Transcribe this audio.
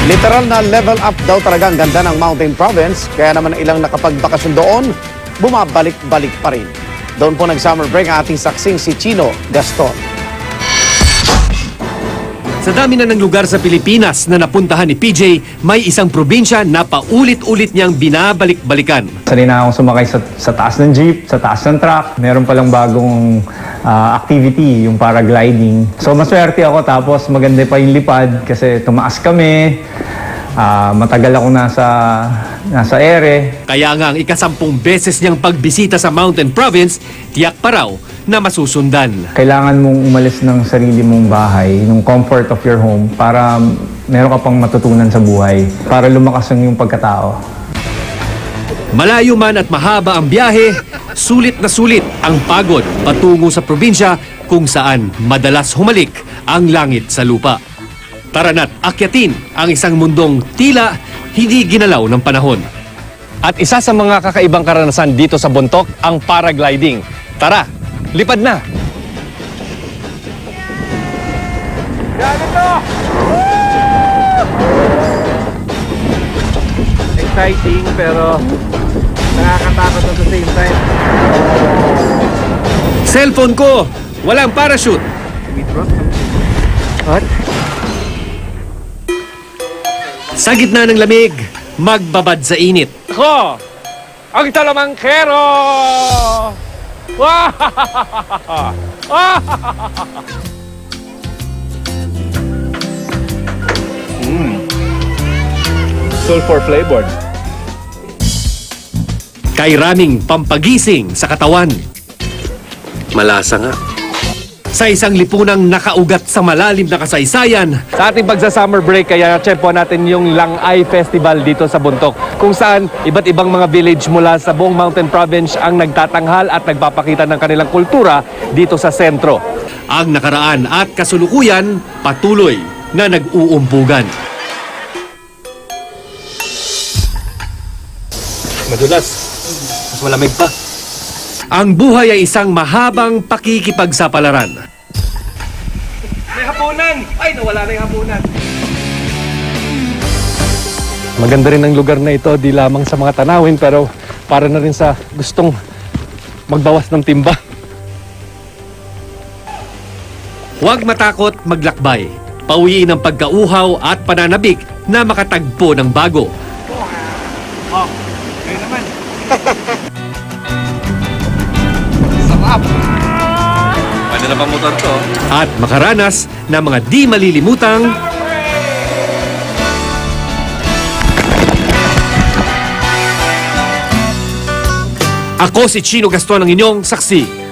Literal na level up daw talaga ang ganda ng Mountain Province, kaya naman ilang nakapagbakasyon doon, bumabalik-balik pa rin. Doon po nag-summer break ang ating saksing si Chino Gaston. Sa dami na ng lugar sa Pilipinas na napuntahan ni PJ, may isang probinsya na paulit-ulit niyang binabalik-balikan. Sanay na akong sumakay sa taas ng jeep, sa taas ng truck. Meron palang bagong activity, yung paragliding. So maswerte ako, tapos maganda pa yung lipad kasi tumaas kami. Matagal ako nasa ere. Kaya nga ang ikasampung beses niyang pagbisita sa Mountain Province, tiyak pa raw na masusundan. Kailangan mong umalis ng sarili mong bahay, yung comfort of your home, para meron ka pang matutunan sa buhay, para lumakas yung pagkatao. Malayo man at mahaba ang biyahe, sulit na sulit ang pagod patungo sa probinsya kung saan madalas humalik ang langit sa lupa. Tara na't akyatin ang isang mundong tila hindi ginalaw ng panahon. At isa sa mga kakaibang karanasan dito sa Bontoc, ang paragliding. Tara, lipad na! Ganito! Exciting pero nakakatakot at the same time. Cellphone ko, walang parachute. What? Sa gitna ng lamig, magbabad sa init. Ako! Ang talamangkero! Sulfur flavored. Kay raming pampagising sa katawan. Malasa nga. Sa isang lipunang nakaugat sa malalim na kasaysayan. Sa ating pagsa-summer break, kaya tsempo natin yung Langay Festival dito sa Bontoc, kung saan iba't ibang mga village mula sa buong Mountain Province ang nagtatanghal at nagpapakita ng kanilang kultura dito sa sentro. Ang nakaraan at kasulukuyan patuloy na nag-uumpugan. Madulas, mas malamig pa. Ang buhay ay isang mahabang pakikipagsapalaran. May hapunan! Ay, nawala na yung hapunan. Maganda rin ang lugar na ito, di lamang sa mga tanawin, pero para na rin sa gustong magbawas ng timba. Huwag matakot maglakbay. Pauwiin ang pagkauhaw at pananabik na makatagpo ng bago. Oh, kayo naman. Paano na bang motor to? At makaranas ng mga di malilimutang Ako si Chino Gaston, ang inyong saksi.